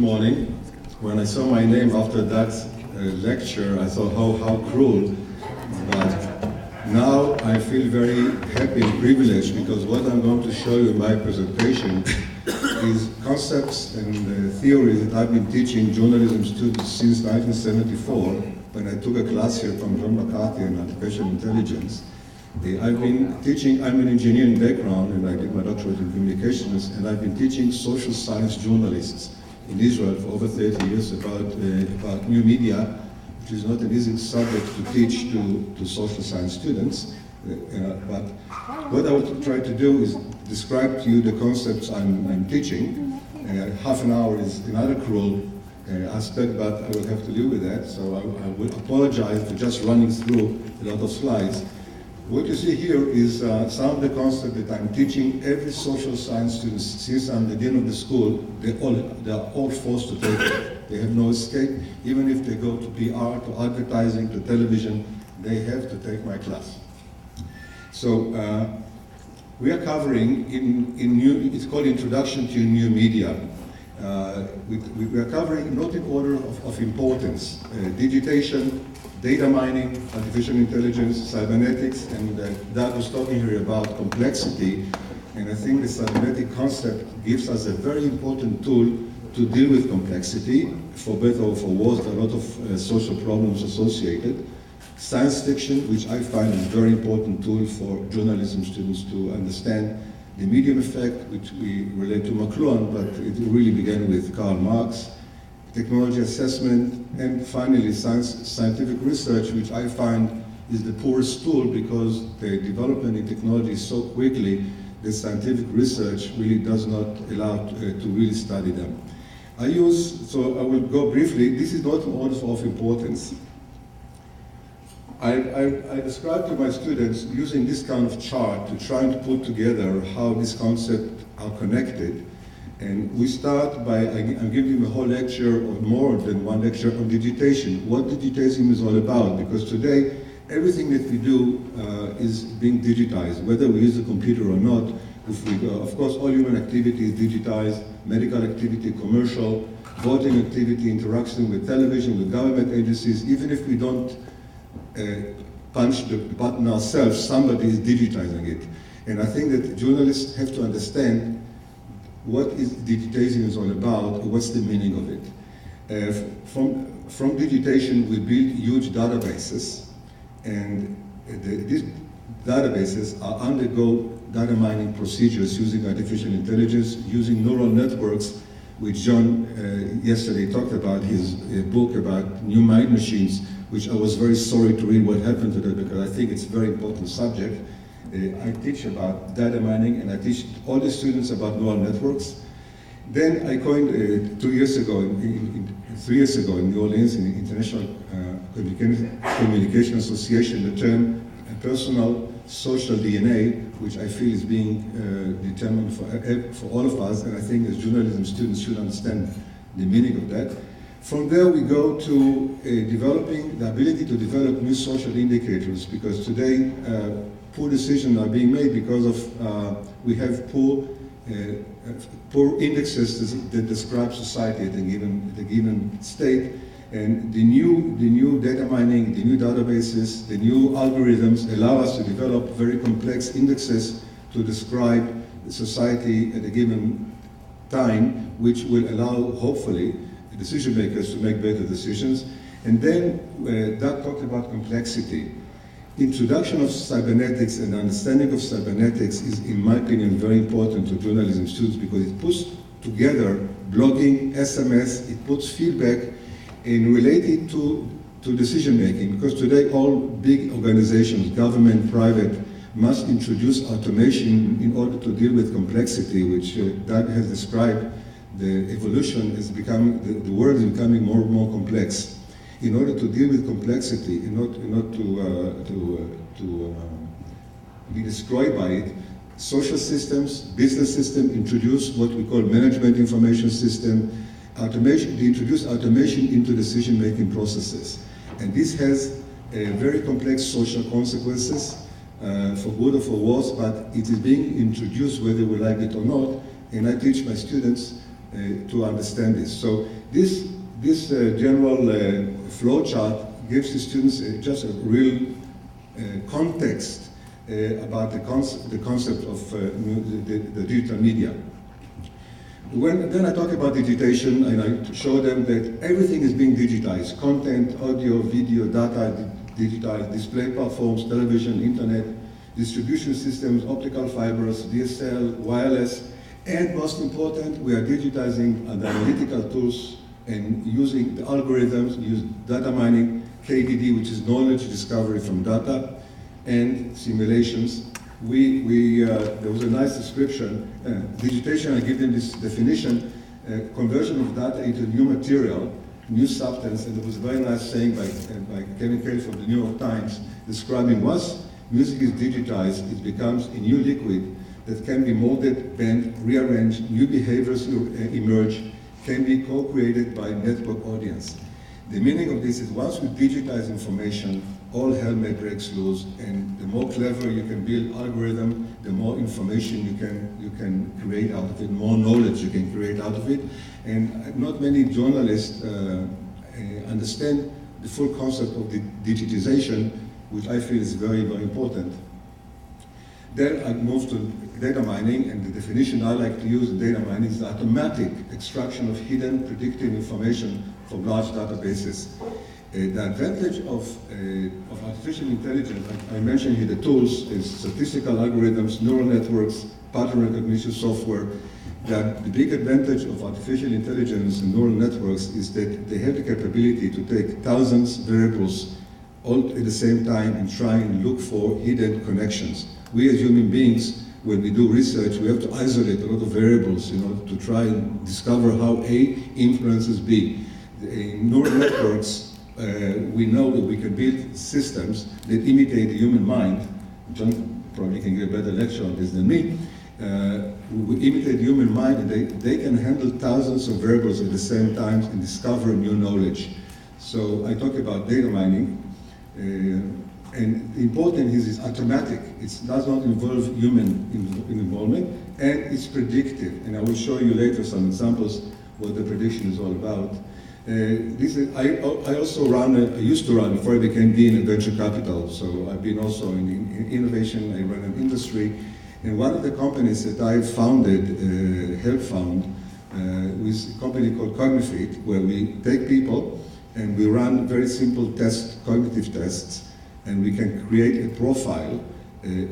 morning. When I saw my name after that lecture, I thought, how cruel. But now I feel very happy and privileged because what I'm going to show you in my presentation is concepts and theories that I've been teaching journalism students since 1974, when I took a class here from John McCarthy on artificial intelligence. I've been teaching, I'm an engineering background, and I did my doctorate in communications, and I've been teaching social science journalists in Israel for over 30 years about new media, which is not an easy subject to teach to social science students. But what I want to try to do is describe to you the concepts I'm teaching. Half an hour is another cruel aspect, but I will have to deal with that, so I will apologize for just running through a lot of slides. What you see here is some of the concepts that I'm teaching every social science student since I'm the dean of the school. They are all forced to take it. They have no escape. Even if they go to PR, to advertising, to television, they have to take my class. So we are covering it's called Introduction to New Media. We are covering, not in order of importance, digitation, data mining, artificial intelligence, cybernetics, and Doug was talking here about complexity, and I think the cybernetic concept gives us a very important tool to deal with complexity. For better or for worse, there are a lot of social problems associated. Science fiction, which I find is a very important tool for journalism students to understand the medium effect, which we relate to McLuhan, but it really began with Karl Marx. Technology assessment, and finally scientific research, which I find is the poorest tool because the development in technology is so quickly that scientific research really does not allow to really study them. So I will go briefly, this is not an order of importance. I describe to my students using this kind of chart to try to put together how these concepts are connected. And we start by, I'm giving you a whole lecture, or more than one lecture, on digitation. What digitation is all about, because today, everything that we do is being digitized, whether we use a computer or not. Of course, all human activity is digitized, medical activity, commercial, voting activity, interaction with television, with government agencies. Even if we don't punch the button ourselves, somebody is digitizing it. And I think that journalists have to understand what is digitizing is all about, what's the meaning of it. From digitation, we build huge databases, and these databases undergo data mining procedures using artificial intelligence, using neural networks, which John yesterday talked about, his book about new mind machines, which I was very sorry to read what happened to that, because I think it's a very important subject. I teach about data mining, and I teach all the students about neural networks. Then I coined 3 years ago in New Orleans, in the International Communication Association, the term personal social DNA, which I feel is being determined for all of us, and I think as journalism students should understand the meaning of that. From there we go to developing the ability to develop new social indicators, because today poor decisions are being made because of we have poor indexes that describe society at a given state, and the new data mining, the new databases, the new algorithms allow us to develop very complex indexes to describe society at a given time, which will allow, hopefully, decision makers to make better decisions. And then Doug talked about complexity. Introduction of cybernetics and understanding of cybernetics is, in my opinion, very important to journalism students, because it puts together blogging, SMS, it puts feedback and relate it to decision making, because today all big organizations, government, private, must introduce automation in order to deal with complexity, which Doug has described. The evolution is becoming, the world is becoming more and more complex. In order to deal with complexity, and not to be destroyed by it, social systems, business system introduce what we call management information system, automation. They introduce automation into decision-making processes, and this has very complex social consequences, for good or for worse. But it is being introduced whether we like it or not. And I teach my students to understand this. So this general flow chart gives the students just a real context about the concept of the digital media. Then I talk about digitation, and I show them that everything is being digitized: content, audio, video, data, digitized, display platforms, television, internet, distribution systems, optical fibers, DSL, wireless, and most important, we are digitizing the analytical tools and using the algorithms, use data mining, KDD, which is knowledge discovery from data, and simulations. There was a nice description, digitation, I give them this definition, conversion of data into new material, new substance, and there was a very nice saying by Kevin Kelly from the New York Times, describing once music is digitized, it becomes a new liquid that can be molded, bent, rearranged, new behaviors emerge, can be co-created by network audience. The meaning of this is once we digitize information, all hell may break loose, and the more clever you can build algorithm, the more information you can create out of it, more knowledge you can create out of it. And not many journalists understand the full concept of the digitization, which I feel is very, very important. Then I move to data mining, and the definition I like to use in data mining is the automatic extraction of hidden predictive information from large databases. The advantage of artificial intelligence, I mentioned here the tools, is statistical algorithms, neural networks, pattern recognition software. That the big advantage of artificial intelligence and neural networks is that they have the capability to take thousands of variables all at the same time and try and look for hidden connections. We as human beings, when we do research, we have to isolate a lot of variables, to try and discover how A influences B. In neural networks, we know that we can build systems that imitate the human mind. John probably can give a better lecture on this than me. We imitate the human mind, and they can handle thousands of variables at the same time and discover new knowledge. So I talk about data mining, and the important is it's automatic. It does not involve human involvement, and it's predictive. And I will show you later some examples what the prediction is all about. I also I used to run, before I became dean, in venture capital. So I've been also in innovation. I run an industry. And one of the companies that I founded, helped found, was a company called Cognifeed, where we take people and we run very simple tests, cognitive tests, and we can create a profile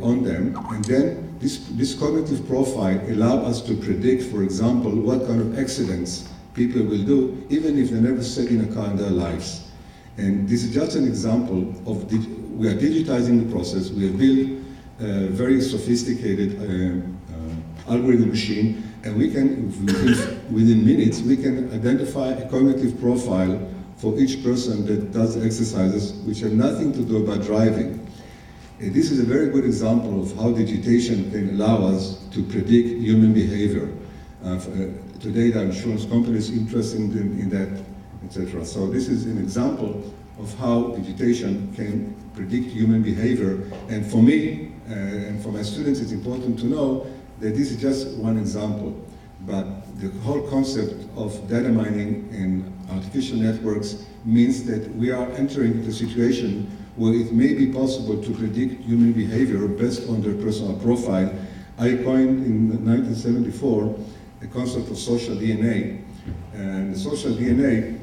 on them. And then this cognitive profile allows us to predict, for example, what kind of accidents people will do, even if they never sat in a car in their lives. And this is just an example of, we are digitizing the process. We have built a very sophisticated algorithm machine, and we can, within minutes, we can identify a cognitive profile for each person that does exercises which have nothing to do about driving. And this is a very good example of how digitation can allow us to predict human behavior. Today, the insurance companies interested in that, etc. So this is an example of how digitation can predict human behavior. And for me, and for my students, it's important to know that this is just one example. But the whole concept of data mining and artificial networks means that we are entering into a situation where it may be possible to predict human behavior based on their personal profile. I coined in 1974 the concept of social DNA. And the social DNA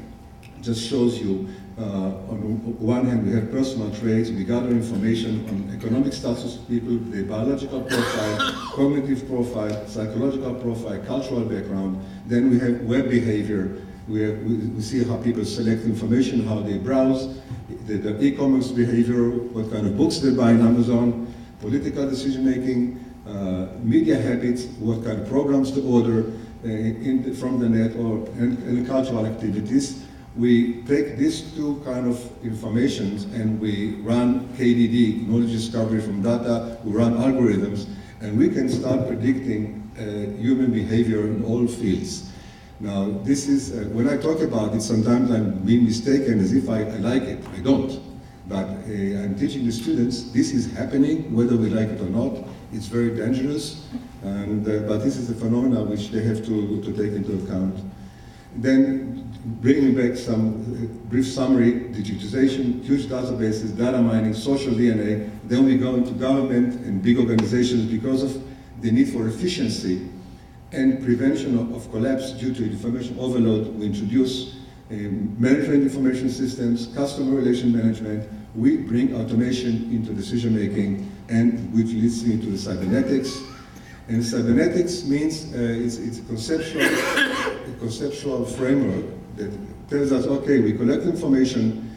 just shows you, on one hand, we have personal traits, we gather information on economic status of people, their biological profile, cognitive profile, psychological profile, cultural background. Then we have web behavior. We see how people select information, how they browse, the e-commerce behavior, what kind of books they buy on Amazon, political decision-making, media habits, what kind of programs to order from the net, and cultural activities. We take these two kind of informations and we run KDD, knowledge discovery from data, we run algorithms, and we can start predicting human behavior in all fields. Now, this is, when I talk about it, sometimes I'm being mistaken as if I like it. I don't. But I'm teaching the students, this is happening, whether we like it or not. It's very dangerous, and, but this is a phenomenon which they have to take into account. Then, bringing back some brief summary: digitization, huge databases, data mining, social DNA. Then we go into government and big organizations because of the need for efficiency and prevention of collapse due to information overload. We introduce management information systems, customer relation management. We bring automation into decision making, and which leads into the cybernetics. And cybernetics means it's a conceptual framework that tells us, okay, we collect information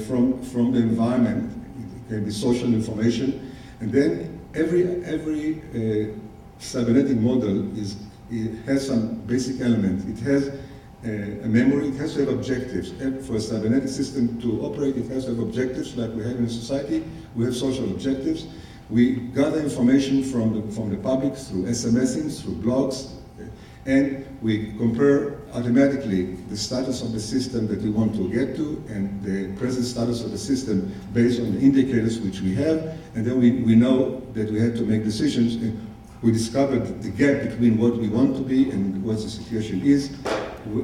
from the environment. It can be social information, and then every cybernetic model has some basic elements. It has a memory, it has to have objectives. And for a cybernetic system to operate, it has to have objectives like we have in society. We have social objectives. We gather information from the public through SMSing, through blogs, and we compare automatically the status of the system that we want to get to and the present status of the system based on the indicators which we have, and then we know that we have to make decisions. And we discovered the gap between what we want to be and what the situation is,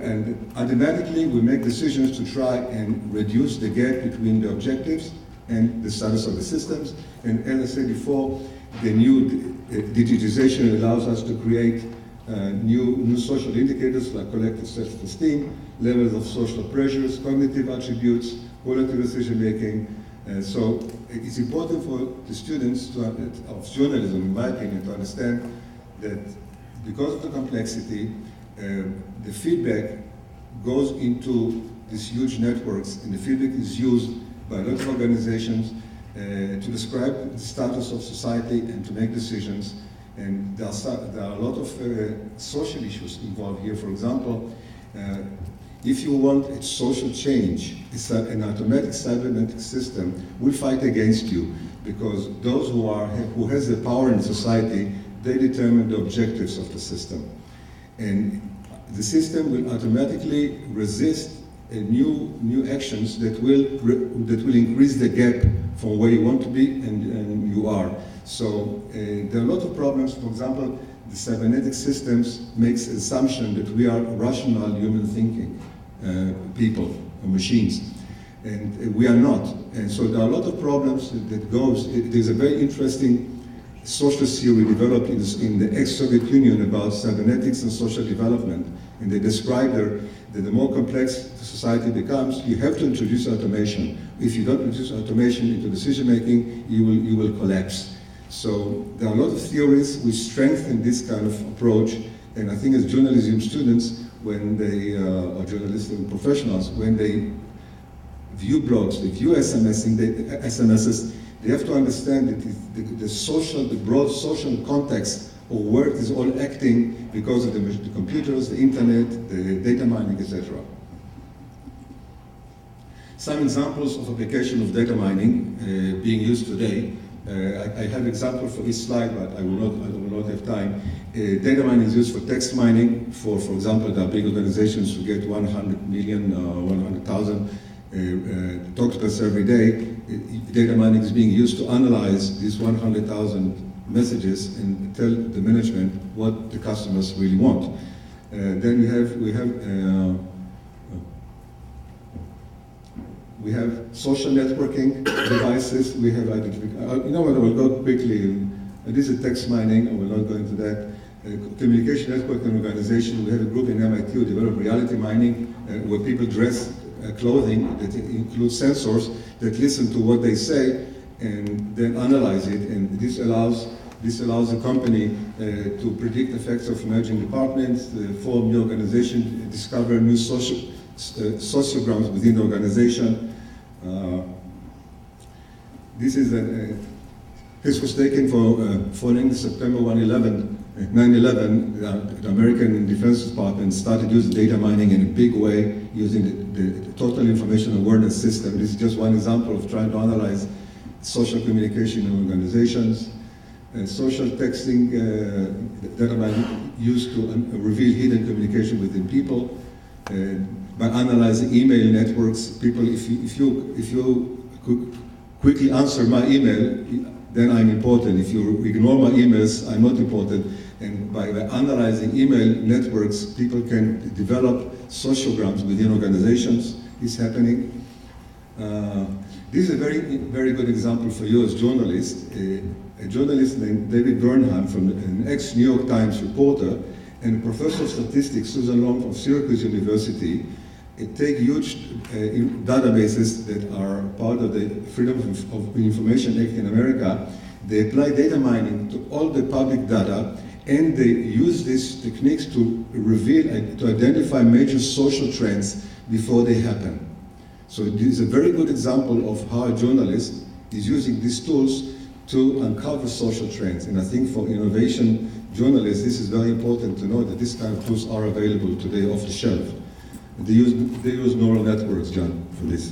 and automatically we make decisions to try and reduce the gap between the objectives and the status of the systems. And as I said before, the new digitization allows us to create new social indicators like collective self-esteem, levels of social pressures, cognitive attributes, quality decision making. So it's important for the students of journalism, in my opinion, to understand that because of the complexity, the feedback goes into these huge networks, and the feedback is used by a lot of organizations to describe the status of society and to make decisions. And there are a lot of social issues involved here. For example, if you want a social change, an automatic cybernetic system will fight against you, because those who has the power in society, they determine the objectives of the system. And the system will automatically resist new actions that will increase the gap from where you want to be and you are. So there are a lot of problems. For example, the cybernetic systems makes assumption that we are rational human thinking people or machines, and we are not. And so there are a lot of problems that goes. There's a very interesting social theory developed in the ex-Soviet Union about cybernetics and social development, and they describe there that the more complex the society becomes, you have to introduce automation. If you don't introduce automation into decision making, you will collapse. So there are a lot of theories which strengthen this kind of approach, and I think as journalism students, when they or journalistic professionals, when they view blogs, they view SMSs, they have to understand that the broad social context of where it is all acting because of the computers, the internet, the data mining, etc. Some examples of application of data mining being used today. I have example for each slide, but I will not have time. Data mining is used for text mining. For example, there are big organizations who get 100 million, 100,000 talks every day. Data mining is being used to analyze these 100,000 messages and tell the management what the customers really want. Then we have social networking devices. We have identification. You know what? I will go quickly. This is text mining. I will not go into that. Communication networking organization. We have a group in MIT who developed reality mining, where people dress clothing that includes sensors that listen to what they say and then analyze it. And this allows the company to predict effects of emerging departments, form new organizations, discover new sociograms within the organization. This was taken following the September 9/11. The American Defense Department started using data mining in a big way, using the Total Information Awareness System. This is just one example of trying to analyze social communication in organizations. Social texting, data mining used to reveal hidden communication within people. By analyzing email networks, people, if you could quickly answer my email, then I'm important. If you ignore my emails, I'm not important. And by analyzing email networks, people can develop sociograms within organizations. It's happening. This is a very good example for you as journalists. A journalist named David Burnham, from an ex-New York Times reporter, and a professor of statistics, Susan Long from Syracuse University, take huge databases that are part of the Freedom of Information Act in America. They apply data mining to all the public data, and they use these techniques to reveal and to identify major social trends before they happen. So this is a very good example of how a journalist is using these tools to uncover social trends. And I think for innovation journalists, this is very important to know that this kind of tools are available today off the shelf. They use neural networks, John, for this.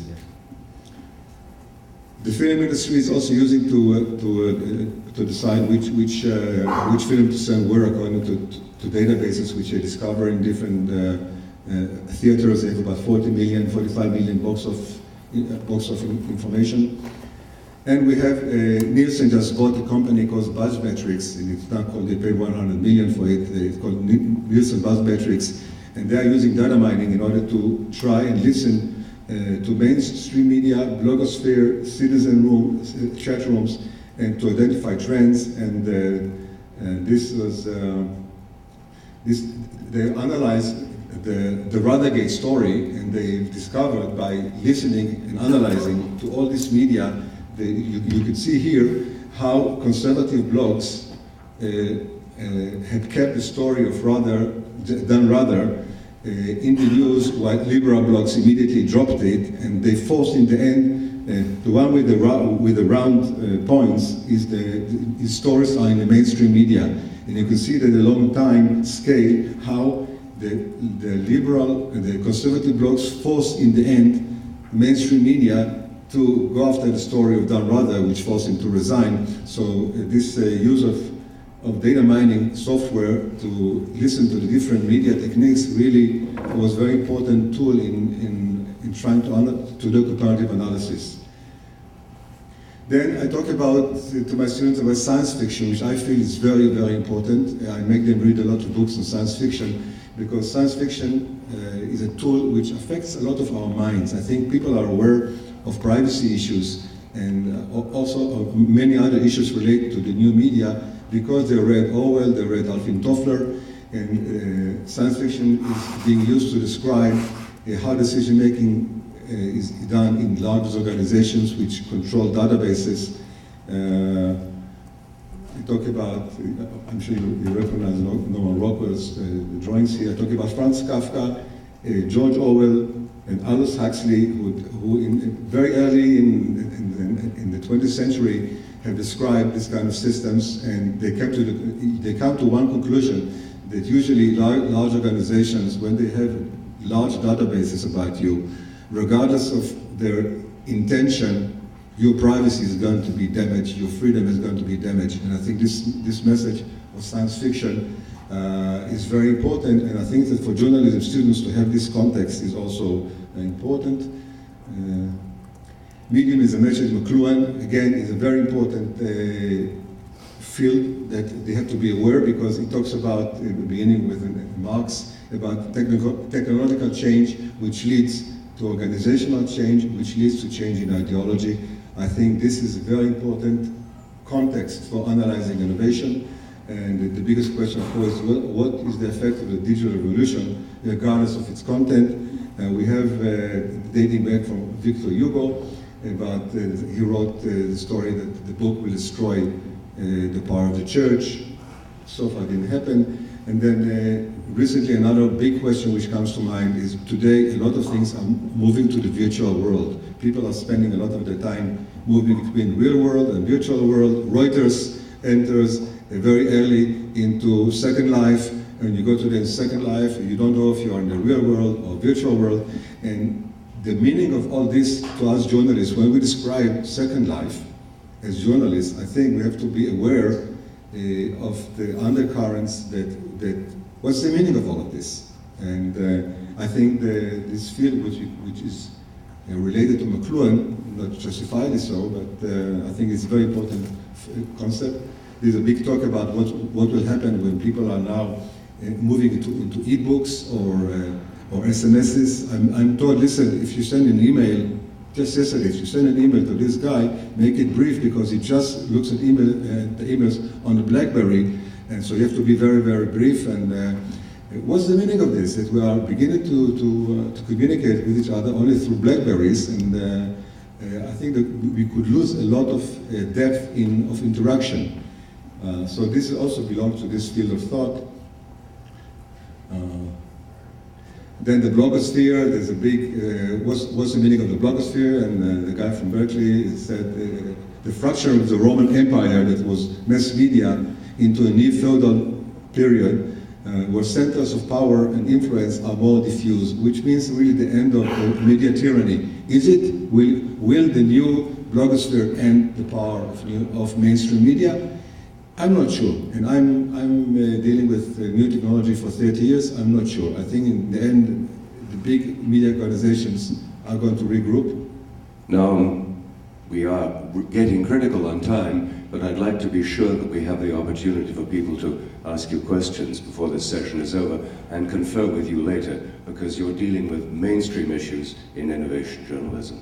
The film industry is also using to decide which film to send where according to databases which they discover in different theaters. They have about 45 million box of information. And we have Nielsen just bought a company called Buzzmetrics, and it's not called, they paid 100 million for it. It's called Nielsen Buzzmetrics, and they are using data mining in order to try and listen to mainstream media, blogosphere, citizen rooms, chat rooms, and to identify trends. And they analyzed the Ruthergate story, and they've discovered by listening and analyzing to all this media, you can see here how conservative blogs had kept the story of Dan Rather in the news, while liberal blogs immediately dropped it, and they forced in the end, the one with the round points is his stories are in the mainstream media. And you can see that a long time scale how the liberal and the conservative blogs forced in the end mainstream media to go after the story of Dan Rather, which forced him to resign. So this use of data mining software to listen to the different media techniques really was a very important tool in trying to do comparative analysis. Then I talk about, to my students, about science fiction, which I feel is very, very important. I make them read a lot of books on science fiction, because science fiction is a tool which affects a lot of our minds. I think people are aware of privacy issues and also of many other issues related to the new media because they read Orwell, they read Alvin Toffler, and science fiction is being used to describe how decision making is done in large organizations which control databases. I talk about, I'm sure you recognize Norman Rockwell's drawings here. I talk about Franz Kafka, George Orwell, and Aldous Huxley, who very early in the 20th century have described this kind of systems, and they come to one conclusion, that usually large organizations, when they have large databases about you, regardless of their intention, your privacy is going to be damaged, your freedom is going to be damaged. And I think this message of science fiction is very important, and I think that for journalism students to have this context is also important. Medium is a message. McLuhan, again, is a very important field that they have to be aware, because it talks about, beginning with Marx, about technological change, which leads to organizational change, which leads to change in ideology. I think this is a very important context for analyzing innovation. And the biggest question, of course, is what is the effect of the digital revolution, regardless of its content? We have, dating back from Victor Hugo, about he wrote the story that the book will destroy the power of the church. So far, didn't happen. And then recently, another big question which comes to mind is today a lot of things are moving to the virtual world. People are spending a lot of their time moving between real world and virtual world. Reuters enters very early into Second Life, and you go to the Second Life, you don't know if you are in the real world or virtual world. And the meaning of all this to us journalists, when we describe Second Life as journalists, I think we have to be aware of the undercurrents that what's the meaning of all of this? And I think this field, which is related to McLuhan, not justifiably so, but I think it's very important concept. There's a big talk about what will happen when people are now moving into e-books or SMSs. I'm told, listen, if you send an email, just yesterday, if you send an email to this guy, make it brief because he just looks at the emails on the BlackBerry, and so you have to be very, very brief. And what's the meaning of this? That we are beginning to communicate with each other only through BlackBerries, and I think that we could lose a lot of depth of interaction. So this also belongs to this field of thought. Then the blogosphere, there's a big, what's the meaning of the blogosphere? And the guy from Berkeley said the fracture of the Roman Empire that was mass media into a neo-feudal period where centers of power and influence are more diffuse, which means really the end of media tyranny. Is it, will the new blogosphere end the power of mainstream media? I'm not sure, and I'm dealing with new technology for 30 years. I'm not sure. I think in the end, the big media organizations are going to regroup. Now, we are getting critical on time, but I'd like to be sure that we have the opportunity for people to ask you questions before this session is over and confer with you later, because you're dealing with mainstream issues in innovation journalism.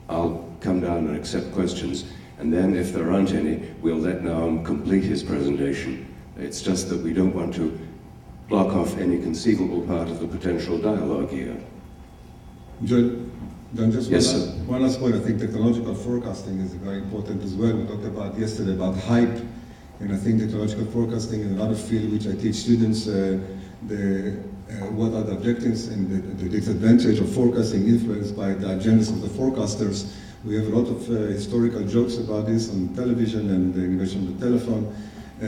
I'll come down and accept questions. And then, if there aren't any, we'll let Noam complete his presentation. It's just that we don't want to block off any conceivable part of the potential dialogue here. John, just yes, one last point. I think technological forecasting is very important as well. We talked about yesterday about hype, and I think technological forecasting is another field which I teach students what are the objectives and the disadvantage of forecasting influenced by the agendas of the forecasters. We have a lot of historical jokes about this on television and the invention of the telephone. A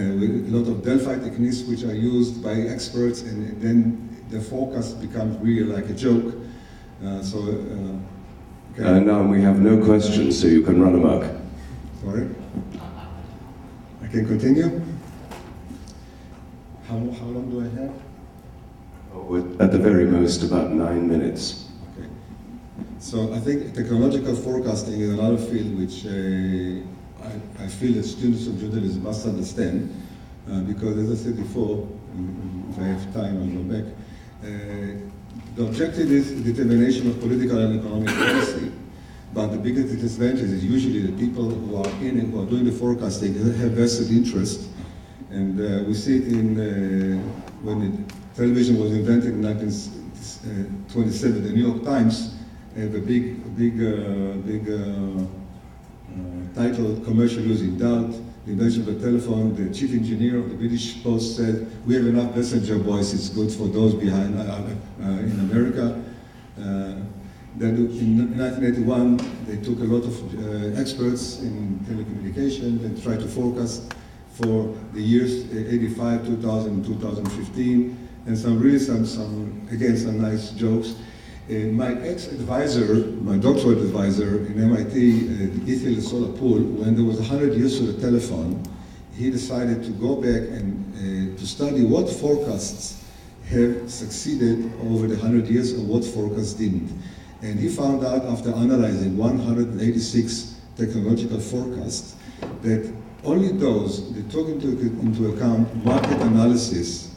lot of Delphi techniques which are used by experts, and then the forecast becomes really like a joke. Okay. Now we have no questions, so you can run amok. Sorry? I can continue? How long do I have? Oh, at the very most, about 9 minutes. So I think technological forecasting is another field which I feel that students of journalism must understand, because as I said before, if I have time, I'll go back. The objective is determination of political and economic policy, but the biggest disadvantage is usually the people who are in it, who are doing the forecasting, have vested interest. And we see it in, when television was invented in 1927, the New York Times have a big title, Commercial Use in Doubt, the invention of the telephone. The chief engineer of the British Post said, we have enough messenger boys, it's good for those behind in America. Then in 1981, they took a lot of experts in telecommunication and tried to forecast for the years 85, 2000, 2015, and some nice jokes. My ex-advisor, my doctoral advisor in MIT, Ethel Solapool, when there was 100 years of the telephone, he decided to go back and to study what forecasts have succeeded over the 100 years and what forecasts didn't. And he found out, after analyzing 186 technological forecasts, that only those that took into account market analysis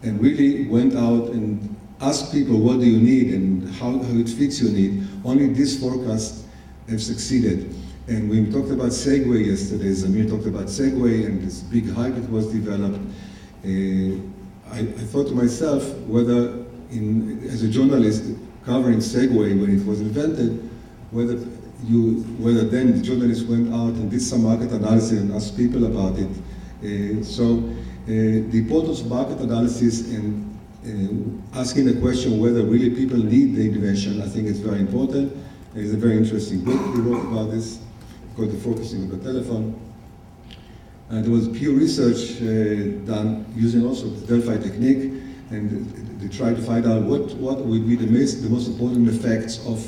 and really went out and ask people what do you need and how it fits your need, only these forecasts have succeeded. And when we talked about Segway yesterday, Sammy talked about Segway and this big hype that was developed, I thought to myself whether, as a journalist covering Segway when it was invented, whether then the journalists went out and did some market analysis and asked people about it. The importance of market analysis and asking the question whether really people need the invention, I think it's very important. There's a very interesting book he wrote about this, called The Focusing of the Telephone. There was peer research done using also the Delphi technique, and they tried to find out what would be the most important effects of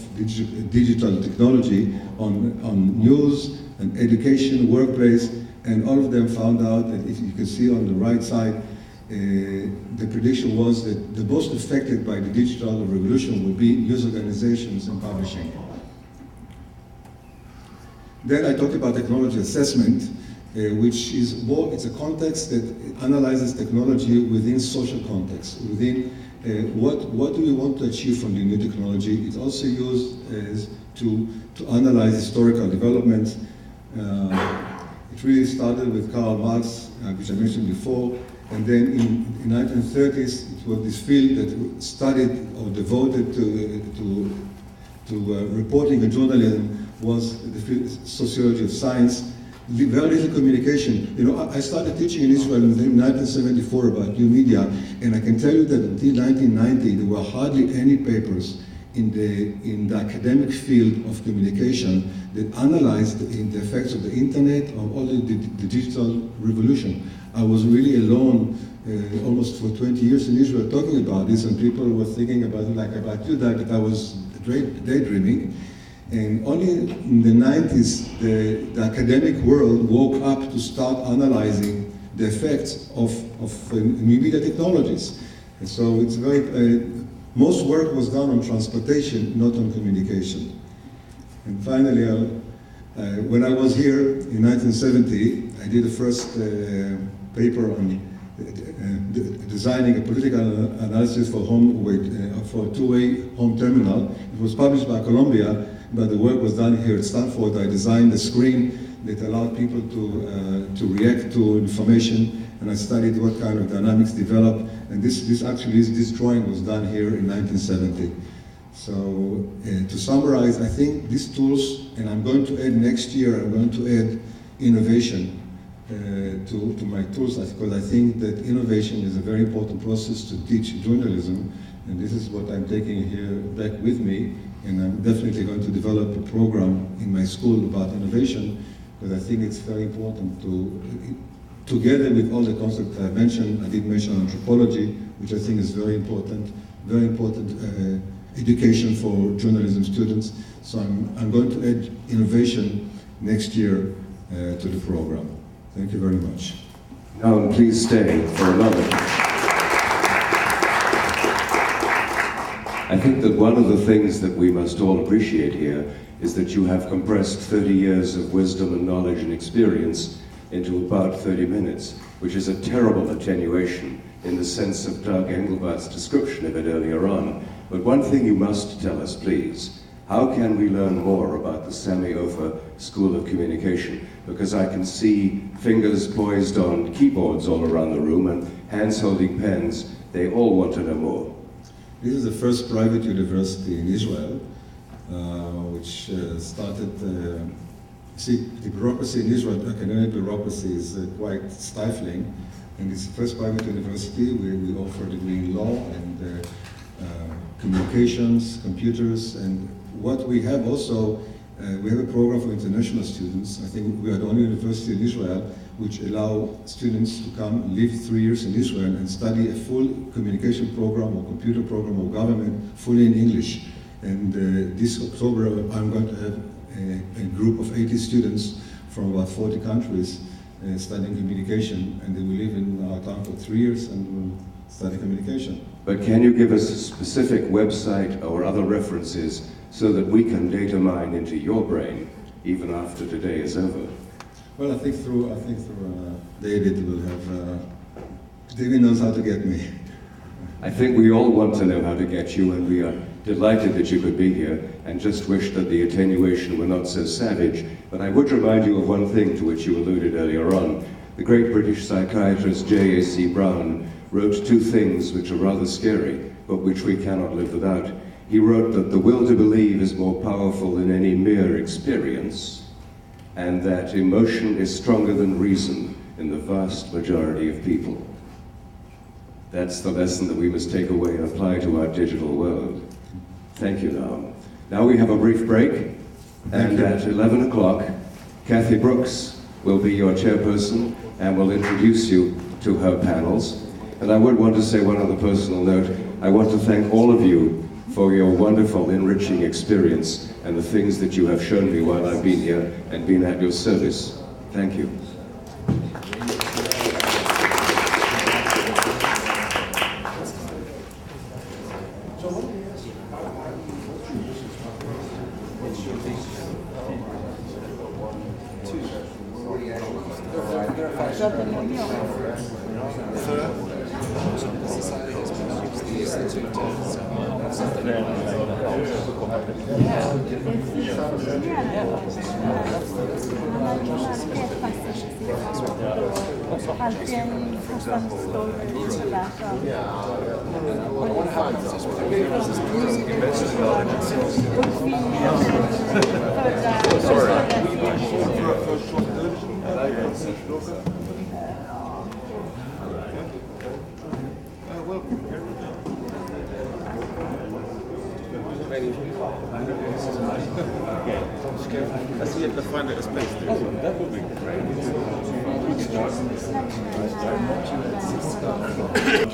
digital technology on news and education, workplace, and all of them found out that, if you can see on the right side, the prediction was that the most affected by the digital revolution would be news organizations and publishing. Then I talked about technology assessment, which is more, it's a context that analyzes technology within social context, within what do we want to achieve from the new technology. It's also used to analyze historical developments. It really started with Karl Marx, which I mentioned before, and then in 1930s, it was this field that studied or devoted to reporting and journalism was the field sociology of science. Very little communication. You know, I started teaching in Israel in 1974 about new media, and I can tell you that until 1990, there were hardly any papers in the academic field of communication that analyzed the effects of the internet or all the digital revolution. I was really alone almost for 20 years in Israel talking about this, and people were thinking about it like about you, that I was daydreaming. And only in the 90s, the academic world woke up to start analyzing the effects of new media technologies. And so it's very, most work was done on transportation, not on communication. And finally, when I was here in 1970, I did the first paper on designing a political analysis for for a two-way home terminal. It was published by Columbia, but the work was done here at Stanford. I designed a screen that allowed people to react to information, and I studied what kind of dynamics develop. And this drawing was done here in 1970. So to summarize, I think these tools, and I'm going to add next year, I'm going to add innovation to my tools, because I think that innovation is a very important process to teach journalism, and this is what I'm taking here back with me, and I'm definitely going to develop a program in my school about innovation, because I think it's very important to, together with all the concepts I mentioned, I did mention anthropology, which I think is very important education for journalism students. So I'm going to add innovation next year to the program. Thank you very much. Now, please stay for a moment. I think that one of the things that we must all appreciate here is that you have compressed 30 years of wisdom and knowledge and experience into about 30 minutes, which is a terrible attenuation in the sense of Doug Engelbart's description of it earlier on. But one thing you must tell us, please. How can we learn more about the Sammy Ofer School of Communication? Because I can see fingers poised on keyboards all around the room and hands holding pens. They all want to know more. This is the first private university in Israel, which started, see, the bureaucracy in Israel, academic bureaucracy is quite stifling. And it's the first private university. We offer a degree in law and communications, computers, and what we have also, we have a program for international students. I think we are the only university in Israel which allow students to come, live 3 years in Israel and study a full communication program or computer program or government fully in English. And this October, I'm going to have a group of 80 students from about 40 countries studying communication, and they will live in our town for 3 years and will study communication. But can you give us a specific website or other references so that we can data mine into your brain even after today is over? Well, I think through David will have, David knows how to get me. I think we all want to know how to get you, and we are delighted that you could be here, and just wish that the attenuation were not so savage. But I would remind you of one thing to which you alluded earlier on. The great British psychiatrist J.A.C. Brown wrote two things which are rather scary, but which we cannot live without. He wrote that the will to believe is more powerful than any mere experience, and that emotion is stronger than reason in the vast majority of people. That's the lesson that we must take away and apply to our digital world. Thank you, Noam. Now we have a brief break, and at 11 o'clock, Kathy Brooks will be your chairperson and will introduce you to her panels. And I would want to say one other personal note. I want to thank all of you for your wonderful, enriching experience and the things that you have shown me while I've been here and been at your service. Thank you. שאתם יודעים. Let's see if they find a space there. That would be great.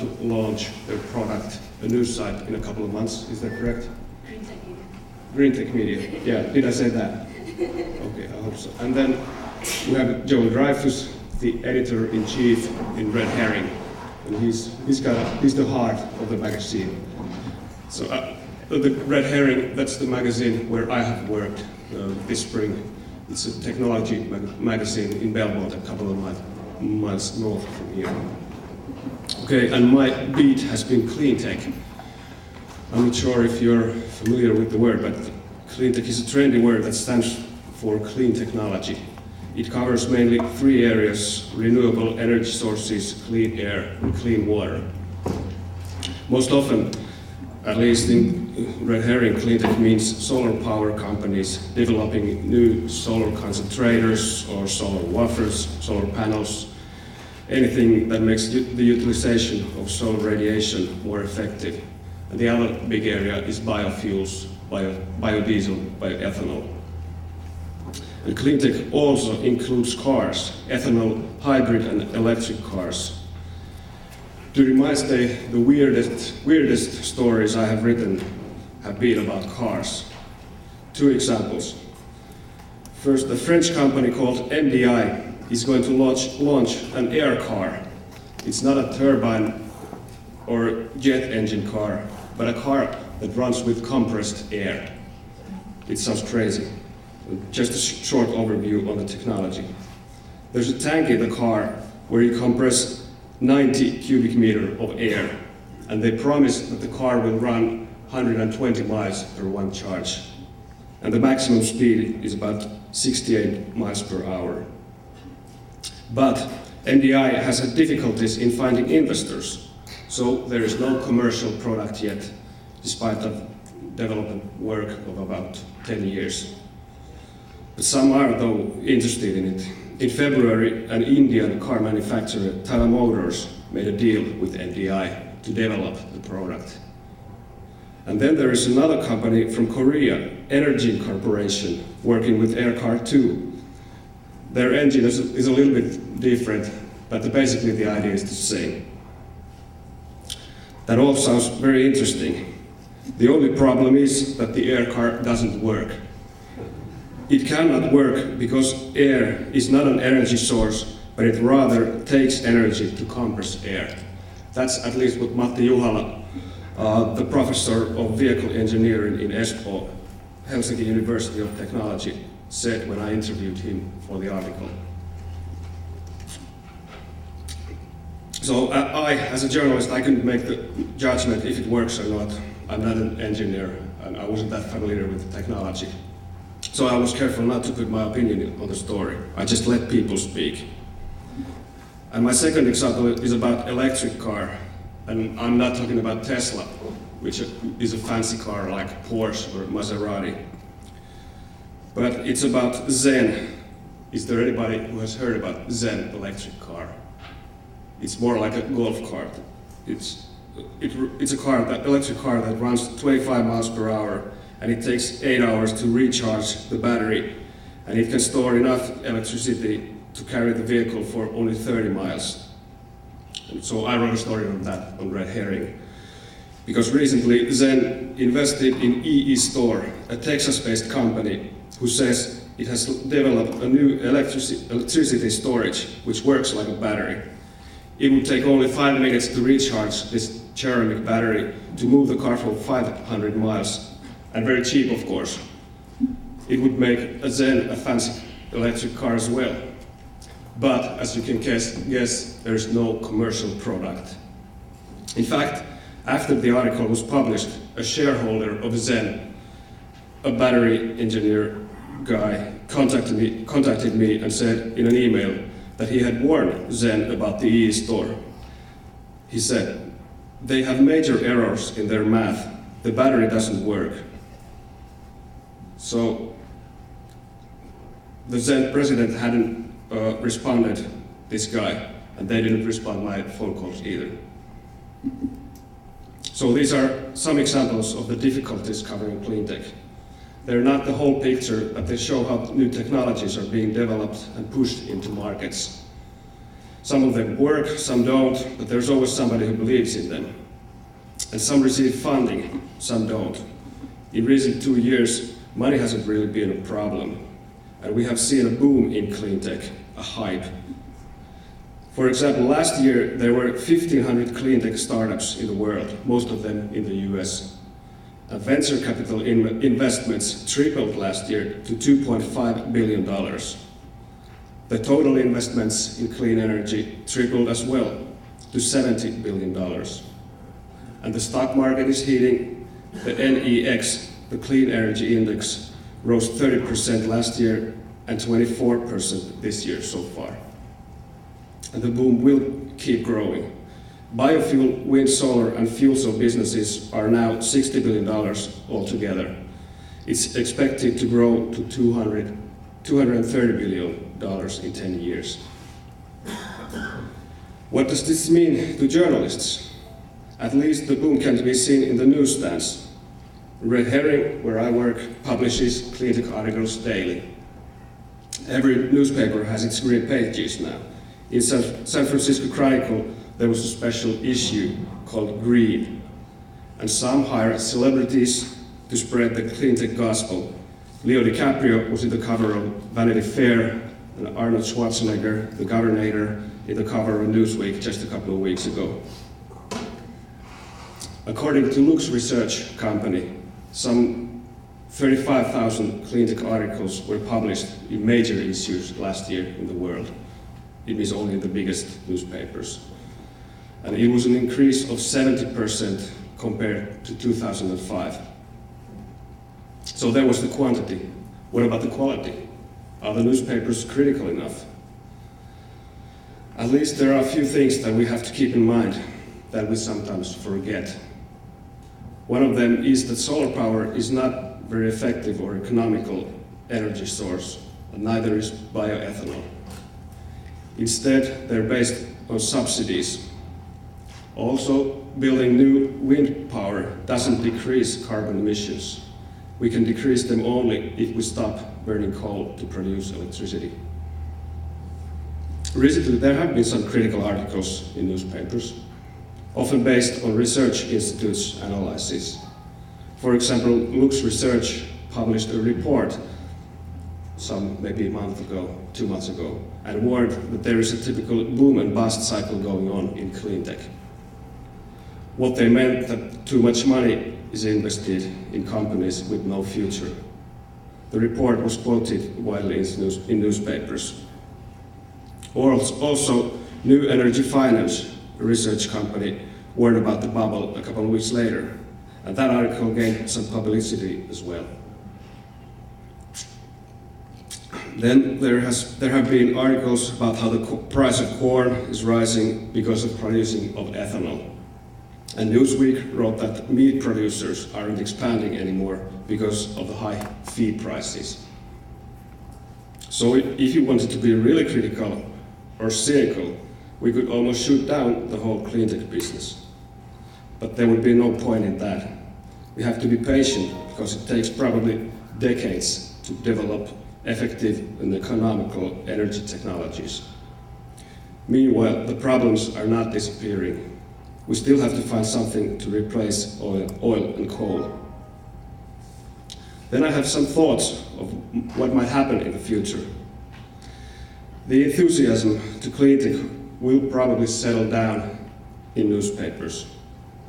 To launch their product, a new site, in a couple of months. Is that correct? Green Tech Media. Yeah, did I say that? Okay, I hope so. And then we have Joel Dreyfus, the editor-in-chief in Red Herring, and he's the heart of the magazine. So the Red Herring, that's the magazine where I have worked this spring. It's a technology magazine in Belmont, a couple of miles north from here. Okay, and my beat has been clean tech. I'm not sure if you're familiar with the word, but clean tech is a trendy word that stands for clean technology. It covers mainly three areas: renewable energy sources, clean air, and clean water. Most often, at least in Red Herring, clean tech means solar power companies developing new solar concentrators or solar wafers, solar panels, anything that makes the utilization of solar radiation more effective. And the other big area is biofuels, biodiesel, bioethanol. And clean tech also includes cars, ethanol, hybrid and electric cars. During my stay, the weirdest stories I have written have been about cars. Two examples. First, the French company called MDI is going to launch an air car. It's not a turbine or jet engine car, but a car that runs with compressed air. It sounds crazy. Just a short overview on the technology. There's a tank in the car where you compress 90 cubic meter of air, and they promise that the car will run 120 miles per one charge. And the maximum speed is about 68 miles per hour. But MDI has had difficulties in finding investors, so there is no commercial product yet, despite the development work of about 10 years. But some are, though, interested in it. In February, an Indian car manufacturer, Tata Motors, made a deal with MDI to develop the product. And then there is another company from Korea, Energy Corporation, working with Aircar 2. Their engine is a little bit different, but basically the idea is the same. That all sounds very interesting. The only problem is that the air car doesn't work. It cannot work because air is not an energy source, but it rather takes energy to compress air. That's at least what Matti Juhala, the professor of vehicle engineering in Espoo, Helsinki University of Technology, said when I interviewed him for the article. So I, as a journalist, I couldn't make the judgment if it works or not. I'm not an engineer, and I wasn't that familiar with the technology. So I was careful not to put my opinion on the story. I just let people speak. And my second example is about electric car. And I'm not talking about Tesla, which is a fancy car like Porsche or Maserati. But it's about Zen. Is there anybody who has heard about Zen electric car? It's more like a golf cart. It's a car, electric car that runs 25 miles per hour, and it takes 8 hours to recharge the battery, and it can store enough electricity to carry the vehicle for only 30 miles. And so I wrote a story on that on Red Herring, because recently Zen invested in EE-Store, a Texas-based company who says it has developed a new electricity storage which works like a battery. It would take only 5 minutes to recharge this ceramic battery to move the car for 500 miles. And very cheap, of course. It would make a Zen a fancy electric car as well. But as you can guess, there is no commercial product. In fact, after the article was published, a shareholder of Zen, a battery engineer guy, contacted me and said in an email that he had warned Zen about the IJ-4. He said, "They have major errors in their math. The battery doesn't work." So the Zen president hadn't responded this guy, and they didn't respond my phone calls either. So these are some examples of the difficulties covering clean tech. They're not the whole picture, but they show how new technologies are being developed and pushed into markets. Some of them work, some don't, but there's always somebody who believes in them. And some receive funding, some don't. In recent 2 years, money hasn't really been a problem. And we have seen a boom in clean tech, a hype. For example, last year there were 1,500 clean tech startups in the world, most of them in the US. And venture capital investments tripled last year to $2.5 billion. The total investments in clean energy tripled as well to $70 billion. And the stock market is heating. The NEX, the Clean Energy Index, rose 30% last year and 24% this year so far. And the boom will keep growing. Biofuel, wind, solar, and fuel cell businesses are now $60 billion altogether. It's expected to grow to $230 billion in 10 years. What does this mean to journalists? At least the boom can be seen in the newsstands. Red Herring, where I work, publishes clean tech articles daily. Every newspaper has its green pages now. In San Francisco Chronicle, there was a special issue called Green. And some hire celebrities to spread the clean tech gospel. Leo DiCaprio was in the cover of Vanity Fair, and Arnold Schwarzenegger, the governor, in the cover of Newsweek just a couple of weeks ago. According to Lux Research Company, some 35,000 clean tech articles were published in major issues last year in the world. It means only the biggest newspapers. And it was an increase of 70% compared to 2005. So that was the quantity. What about the quality? Are the newspapers critical enough? At least there are a few things that we have to keep in mind that we sometimes forget. One of them is that solar power is not very effective or economical energy source, and neither is bioethanol. Instead, they're based on subsidies. Also, building new wind power doesn't decrease carbon emissions. We can decrease them only if we stop burning coal to produce electricity. Recently, there have been some critical articles in newspapers, often based on research institutes' analysis. For example, Lux Research published a report maybe a month ago, 2 months ago, and warned that there is a typical boom and bust cycle going on in clean tech. What they meant that too much money is invested in companies with no future. The report was quoted widely in newspapers. Also, New Energy Finance, a research company, warned about the bubble a couple of weeks later, and that article gained some publicity as well. Then there have been articles about how the price of corn is rising because of producing of ethanol. And Newsweek wrote that meat producers aren't expanding anymore because of the high feed prices. So if you wanted to be really critical or cynical, we could almost shoot down the whole clean tech business. But there would be no point in that. We have to be patient because it takes probably decades to develop effective and economical energy technologies. Meanwhile, the problems are not disappearing. We still have to find something to replace oil and coal. Then I have some thoughts of what might happen in the future. The enthusiasm to clean tech will probably settle down in newspapers.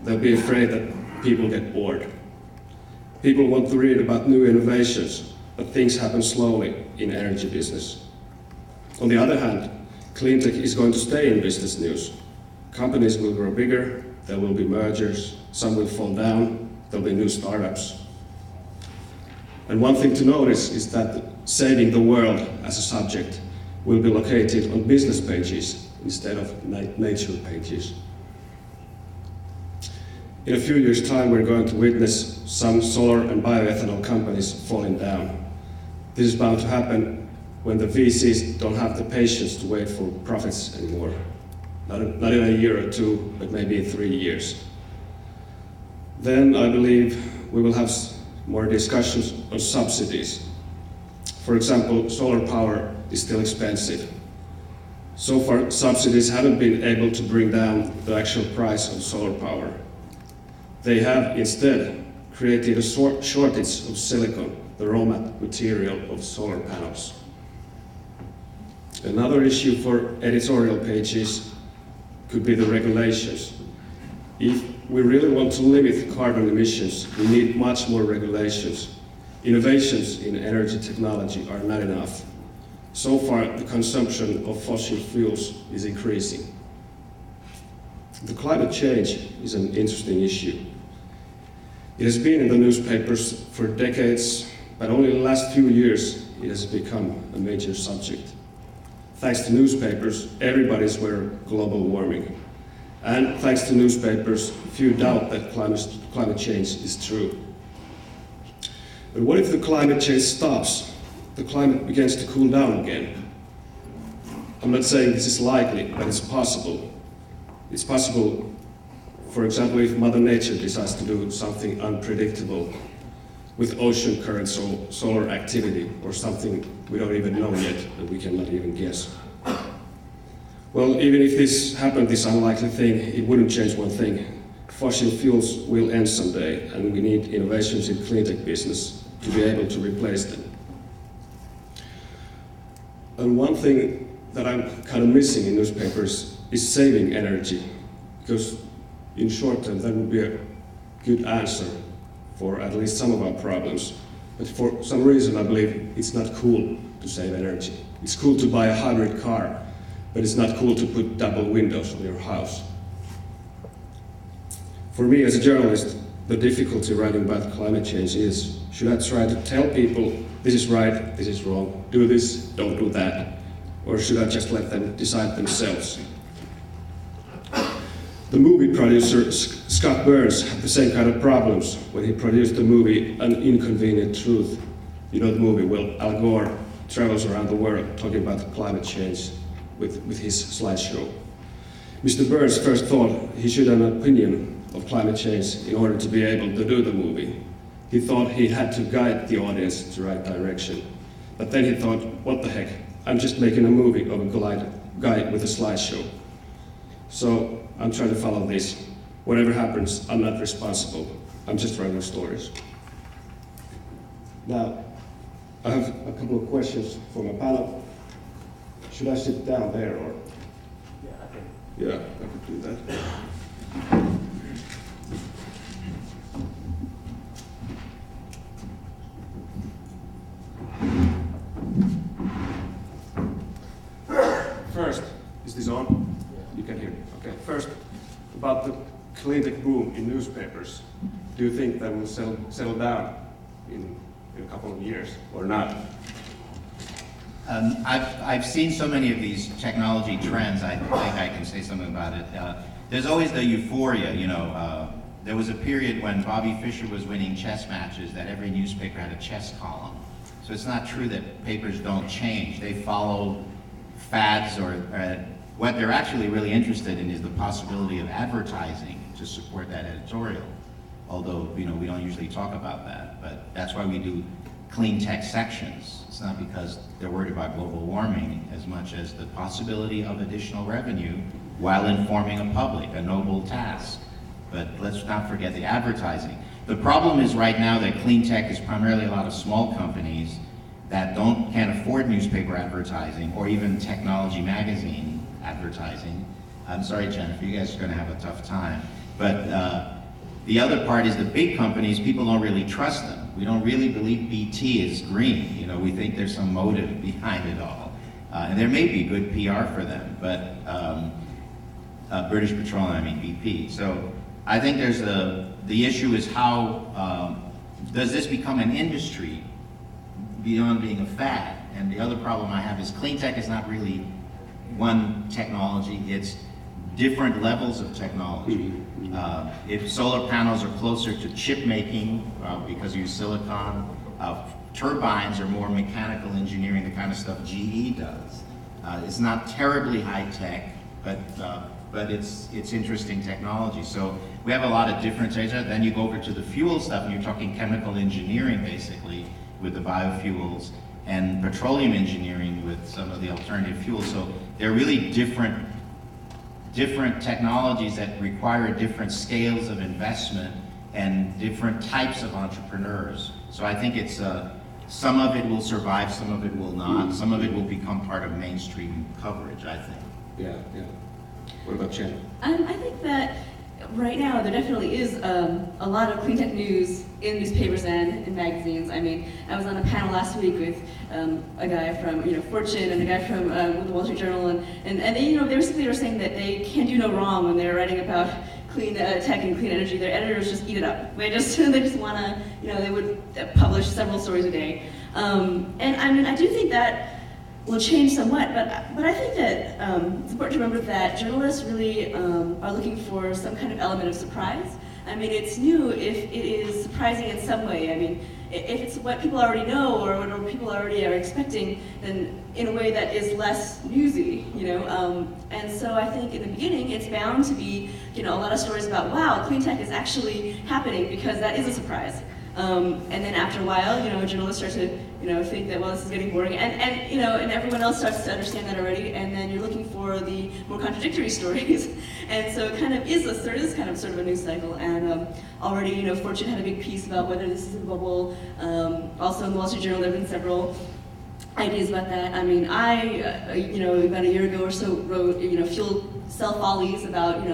They'll be afraid that people get bored. People want to read about new innovations, but things happen slowly in energy business. On the other hand, clean tech is going to stay in business news. Companies will grow bigger, there will be mergers, some will fall down, there'll be new startups. And one thing to notice is that saving the world as a subject will be located on business pages instead of nature pages. In a few years' time, we're going to witness some solar and bioethanol companies falling down. This is bound to happen when the VCs don't have the patience to wait for profits anymore. Not in a year or two, but maybe in 3 years. Then I believe we will have more discussions on subsidies. For example, solar power is still expensive. So far, subsidies haven't been able to bring down the actual price of solar power. They have instead created a shortage of silicon, the raw material of solar panels. Another issue for editorial pages could be the regulations. If we really want to limit carbon emissions, we need much more regulations. Innovations in energy technology are not enough. So far, the consumption of fossil fuels is increasing. The climate change is an interesting issue. It has been in the newspapers for decades, but only in the last few years it has become a major subject. Thanks to newspapers, everybody's aware of global warming. And thanks to newspapers, few doubt that climate change is true. But what if the climate change stops? The climate begins to cool down again. I'm not saying this is likely, but it's possible. It's possible, for example, if Mother Nature decides to do something unpredictable with ocean currents or solar activity, or something we don't even know yet, that we cannot even guess. Well, even if this happened, this unlikely thing, it wouldn't change one thing. Fossil fuels will end someday, and we need innovations in clean tech business to be able to replace them. And one thing that I'm kind of missing in newspapers is saving energy, because in short term that would be a good answer for at least some of our problems. But for some reason I believe it's not cool to save energy. It's cool to buy a hybrid car, but it's not cool to put double windows on your house. For me as a journalist, the difficulty writing about climate change is, should I try to tell people this is right, this is wrong, do this, don't do that, or should I just let them decide themselves? The movie producer Scott Burns had the same kind of problems when he produced the movie An Inconvenient Truth. You know the movie, well, Al Gore travels around the world talking about climate change with his slideshow. Mr. Burns first thought he should have an opinion of climate change in order to be able to do the movie. He thought he had to guide the audience to the right direction. But then he thought, what the heck, I'm just making a movie of a guy with a slideshow. So I'm trying to follow this. Whatever happens, I'm not responsible. I'm just writing stories. Now, I have a couple of questions for my panel. Should I sit down there or? Yeah, I could do that. First, is this on? You can hear me. Okay. First, about the clean tech boom in newspapers. Do you think that will settle down in a couple of years or not? I've seen so many of these technology trends, I think I can say something about it. There's always the euphoria, you know. There was a period when Bobby Fischer was winning chess matches that every newspaper had a chess column. So it's not true that papers don't change. They follow fads or what they're actually really interested in is the possibility of advertising to support that editorial. Although, you know, we don't usually talk about that, but that's why we do clean tech sections. It's not because they're worried about global warming as much as the possibility of additional revenue while informing a public, a noble task. But let's not forget the advertising. The problem is right now that clean tech is primarily a lot of small companies that can't afford newspaper advertising or even technology magazine advertising. I'm sorry, Jennifer, you guys are going to have a tough time. But the other part is the big companies, people don't really trust them. We don't really believe BT is green. You know, we think there's some motive behind it all. And there may be good PR for them, but British Petroleum, I mean BP. So I think there's the issue is how does this become an industry beyond being a fad? And the other problem I have is clean tech is not really one technology, it's different levels of technology. If solar panels are closer to chip making because you use silicon, turbines are more mechanical engineering, the kind of stuff GE does. It's not terribly high tech, but it's interesting technology. So we have a lot of different things. Then you go over to the fuel stuff and you're talking chemical engineering basically with the biofuels and petroleum engineering with some of the alternative fuels. So they're really different technologies that require different scales of investment and different types of entrepreneurs. So I think it's some of it will survive, some of it will not. Some of it will become part of mainstream coverage, I think. Yeah. What about Jen? I think that right now there definitely is a lot of clean tech news in newspapers and in magazines. I mean, I was on a panel last week with a guy from Fortune and a guy from the Wall Street Journal, and they basically were saying that they can do no wrong when they're writing about clean tech and clean energy. Their editors just eat it up. They just want to, they would publish several stories a day. And I mean, I do think that will change somewhat, but I think that it's important to remember that journalists really are looking for some kind of element of surprise. I mean, it's new if it is surprising in some way. I mean, if it's what people already know or what people already are expecting, then in a way that is less newsy, And so I think in the beginning, it's bound to be, a lot of stories about, wow, clean tech is actually happening because that is a surprise. And then after a while, journalists start to, think that, well, this is getting boring, and everyone else starts to understand that already, and then you're looking for the more contradictory stories, and so it kind of is kind of sort of a news cycle, and already, Fortune had a big piece about whether this is a bubble. Also in the Wall Street Journal, there have been several ideas about that. I mean, about a year ago or so wrote, fuel cell follies about,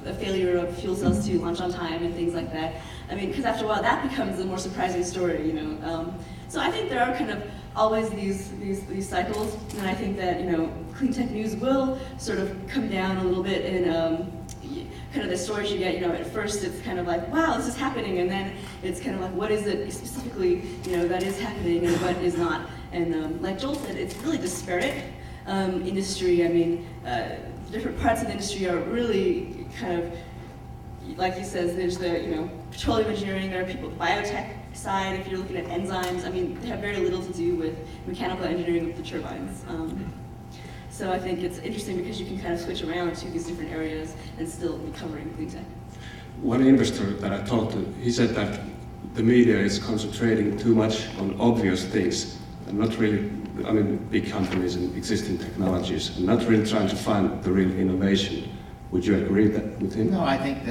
the failure of fuel cells to launch on time and things like that. I mean, because after a while, that becomes a more surprising story, So I think there are kind of always these cycles, and I think that, clean tech news will sort of come down a little bit in kind of the stories you get, at first it's kind of like, wow, this is happening, and then it's kind of like, what is it specifically, that is happening and what is not. And like Joel said, it's really disparate industry. I mean, different parts of the industry are really kind of, like he says, there's the, petroleum engineering, there are people, biotech side, if you're looking at enzymes, I mean, they have very little to do with mechanical engineering of the turbines. So I think it's interesting because you can kind of switch around to these different areas and still be covering clean tech. One investor that I talked to, he said that the media is concentrating too much on obvious things and not really, big companies and existing technologies, and not really trying to find the real innovation. Would you agree with him? No, I think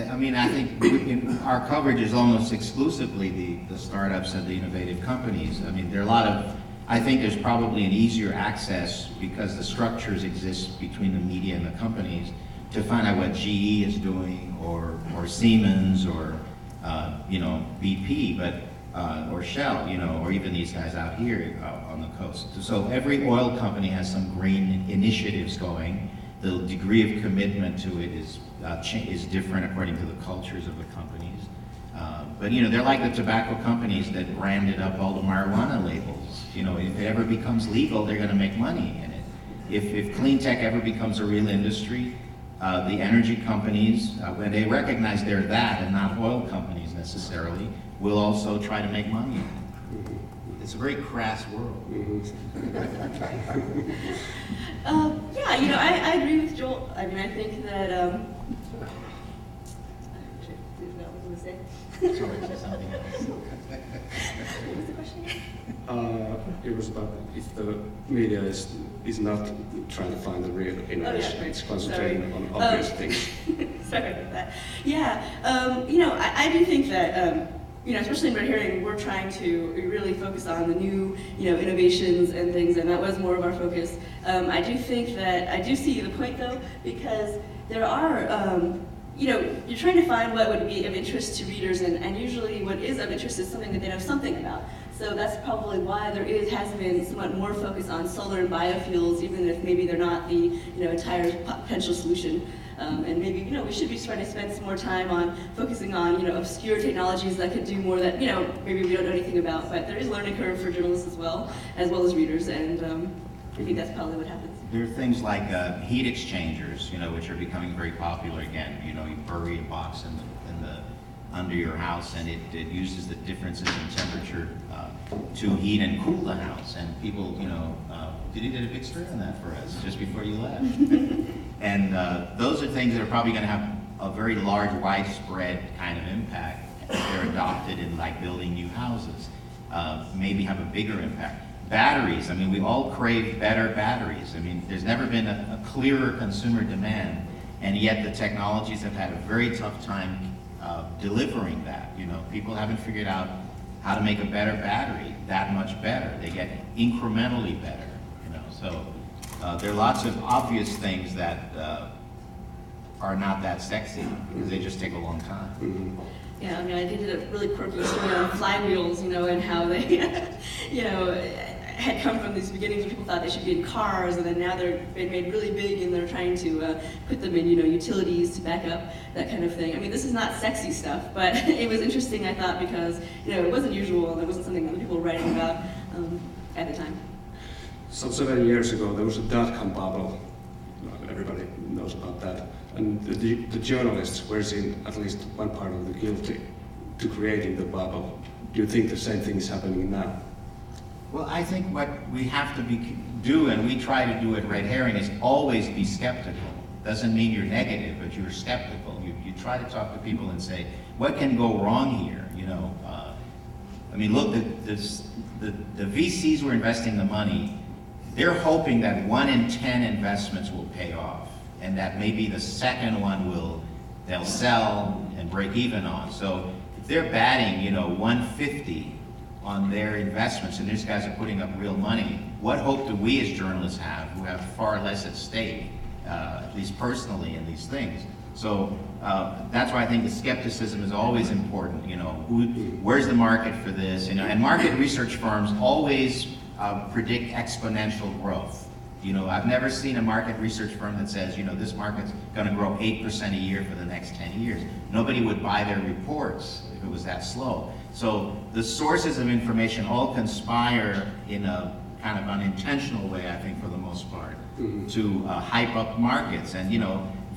our coverage is almost exclusively the startups and the innovative companies. I mean, there are a lot of, I think there's probably an easier access because the structures exist between the media and the companies to find out what GE is doing or Siemens or, BP, or Shell, or even these guys out here on the coast. So every oil company has some green initiatives going. The degree of commitment to it is different according to the cultures of the companies. But they're like the tobacco companies that branded up all the marijuana labels. If it ever becomes legal, they're going to make money in it. If clean tech ever becomes a real industry, the energy companies, when they recognize they're that and not oil companies necessarily, will also try to make money in it. It's a very crass world. I agree with Joel. I mean, I think that. What was I going to say? Sorry, something else. What was the question? It was about if the media is not trying to find the real innovation, it's concentrating on obvious things. Sorry about that. Yeah, I do think that. Especially in Red Herring, we're trying to really focus on the new, innovations and things, and that was more of our focus. I do think that, I do see the point though, because there are, you're trying to find what would be of interest to readers, and usually what is of interest is something that they know something about. So that's probably why there has been somewhat more focus on solar and biofuels, even if maybe they're not the entire potential solution. And maybe we should be trying to spend some more time on focusing on obscure technologies that could do more that maybe we don't know anything about. But there is a learning curve for journalists as well as readers, and I think that's probably what happens. There are things like heat exchangers, which are becoming very popular again. You bury a box under your house, and it uses the differences in temperature to heat and cool the house. And people, you did a big story on that for us just before you left. And those are things that are probably going to have a very large, widespread kind of impact if they're adopted in like building new houses. Maybe have a bigger impact. Batteries, we all crave better batteries. There's never been a clearer consumer demand, and yet the technologies have had a very tough time delivering that. People haven't figured out how to make a better battery that much better. They get incrementally better. So there are lots of obvious things that are not that sexy because they just take a long time. Mm-hmm. Yeah, I did a really quirky story on flywheels, and how they, had come from these beginnings where people thought they should be in cars, and then now they're made really big, and they're trying to put them in, utilities to back up, that kind of thing. This is not sexy stuff, but it was interesting, I thought, because, it wasn't usual, and it wasn't something that people were writing about at the time. Some 7 years ago, there was a dot-com bubble. Everybody knows about that. And the journalists were seen, at least one part of the guilty, to creating the bubble. Do you think the same thing is happening now? Well, I think what we have to do, and we try to do at Red Herring, is always be skeptical. Doesn't mean you're negative, but you're skeptical. You try to talk to people and say, what can go wrong here? Look, the VCs were investing the money. They're hoping that 1 in 10 investments will pay off, and that maybe the second one they'll sell and break even on. So if they're batting, 150 on their investments, and these guys are putting up real money, what hope do we as journalists have, who have far less at stake, at least personally, in these things? So that's why I think the skepticism is always important. Where's the market for this? And market research firms always predict exponential growth. I've never seen a market research firm that says, this market's going to grow 8% a year for the next 10 years. Nobody would buy their reports if it was that slow. So the sources of information all conspire in a kind of unintentional way, I think, for the most part, to hype up markets. And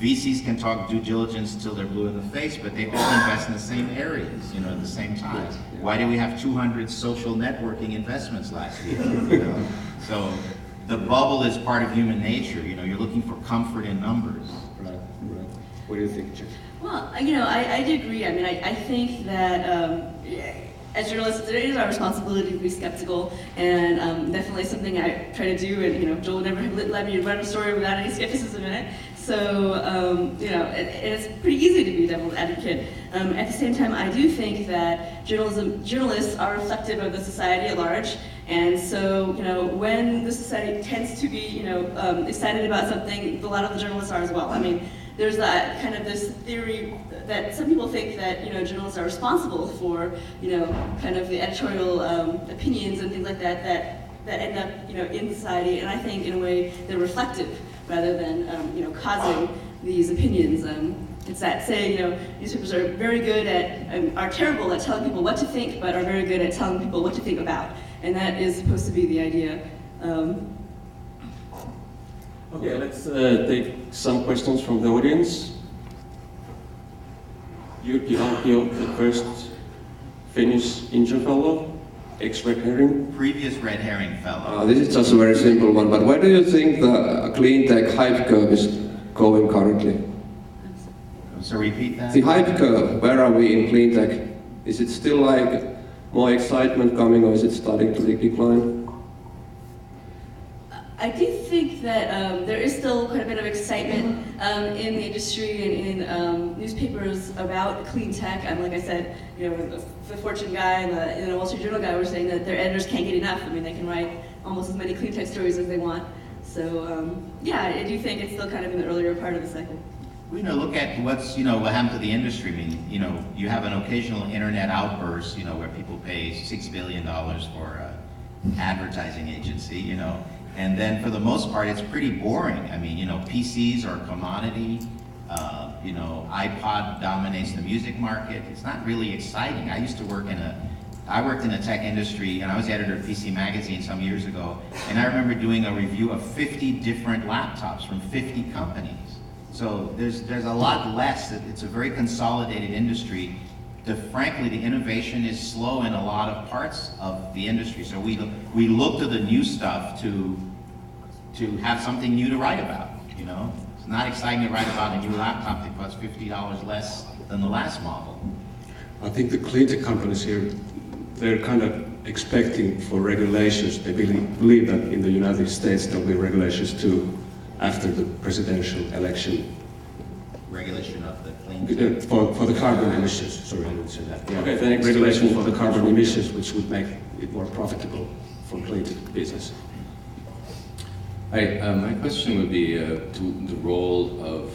VCs can talk due diligence till they're blue in the face, but they all invest in the same areas, at the same time. Yeah. Why do we have 200 social networking investments last year? So the bubble is part of human nature. You're looking for comfort in numbers. Right. What do you think, Jim? Well, I do agree. I think that as journalists, it is our responsibility to be skeptical, and definitely something I try to do. And Joel never let me run a story without any skepticism in it. So it's pretty easy to be a devil's advocate. At the same time, I do think that journalists are reflective of the society at large. And so, when the society tends to be, excited about something, a lot of the journalists are as well. There's that kind of this theory that some people think that, journalists are responsible for, kind of the editorial opinions and things like that end up, in society. And I think, in a way, they're reflective rather than, causing these opinions. It's that saying, newspapers are very good at, are terrible at telling people what to think, but are very good at telling people what to think about. And that is supposed to be the idea. Okay, let's take some questions from the audience. Jyrki Alkio, the first Finnish Injured Fellow, ex-Red Herring. Previous Red Herring Fellow. This is just a very simple one, but where do you think the clean tech hype curve is going currently? So repeat that? The hype curve, where are we in clean tech? Is it still like more excitement coming, or is it starting to decline? I do think that there is still quite a bit of excitement in the industry and in newspapers about clean tech. Like I said, the Fortune guy and the Wall Street Journal guy were saying that their editors can't get enough. They can write almost as many clean tech stories as they want. So yeah, I do think it's still kind of in the earlier part of the cycle. We look at what's, what happened to the industry. I mean, you have an occasional internet outburst, where people pay $6 billion for an advertising agency, and then for the most part, it's pretty boring. I mean, PCs are a commodity. iPod dominates the music market. It's not really exciting. I worked in the tech industry, and I was the editor of PC Magazine some years ago, and I remember doing a review of 50 different laptops from 50 companies. So there's a lot less. It's a very consolidated industry. Frankly, the innovation is slow in a lot of parts of the industry. So we look to the new stuff to have something new to write about. It's not exciting to write about a new laptop that costs $50 less than the last model. I think the clean tech companies here, they're kind of expecting for regulations. They believe that in the United States there'll be regulations too after the presidential election. Regulation of the clean for the carbon emissions. Sorry, I didn't say that. Yeah. Okay, thanks. Regulation for the carbon emissions, which would make it more profitable for clean tech business. Hi, my question would be to the role of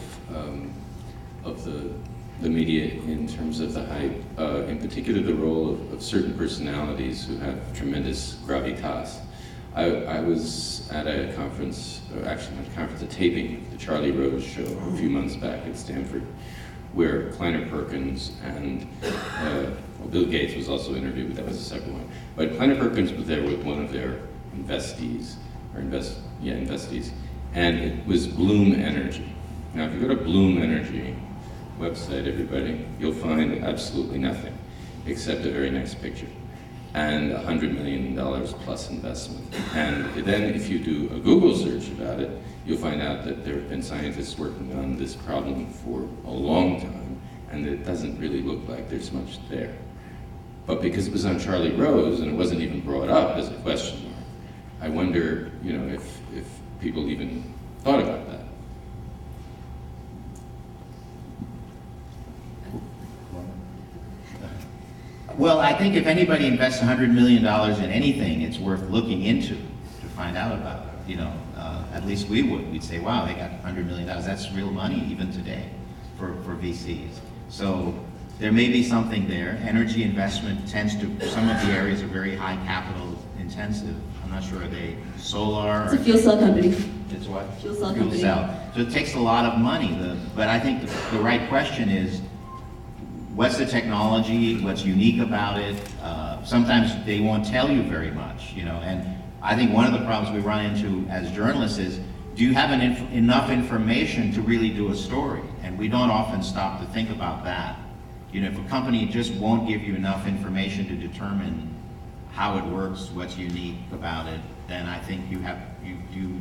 the media in terms of the hype, in particular the role of certain personalities who have tremendous gravitas. I was at a conference, or actually not a conference, a taping of the Charlie Rose show a few months back at Stanford, where Kleiner Perkins and Bill Gates was also interviewed, but that was a separate one. But Kleiner Perkins was there with one of their investees, and it was Bloom Energy. Now, if you go to Bloom Energy website, everybody, you'll find absolutely nothing except a very nice picture and $100 million plus investment. And then if you do a Google search about it, you'll find out that there have been scientists working on this problem for a long time, and it doesn't really look like there's much there. But because it was on Charlie Rose and it wasn't even brought up as a question mark, I wonder, if people even thought about that. Well, I think if anybody invests $100 million in anything, it's worth looking into to find out about it. At least we would. We'd say, wow, they got $100 million. That's real money even today for VCs. So there may be something there. Energy investment tends to, some of the areas are very high capital intensive. I'm not sure, are they solar? It's a fuel cell company. It's what? Fuel cell Fuel company. cell. So it takes a lot of money. But I think the right question is, what's the technology? What's unique about it? Sometimes they won't tell you very much, and I think one of the problems we run into as journalists is, do you have enough information to really do a story? And we don't often stop to think about that. If a company just won't give you enough information to determine how it works, what's unique about it, then I think you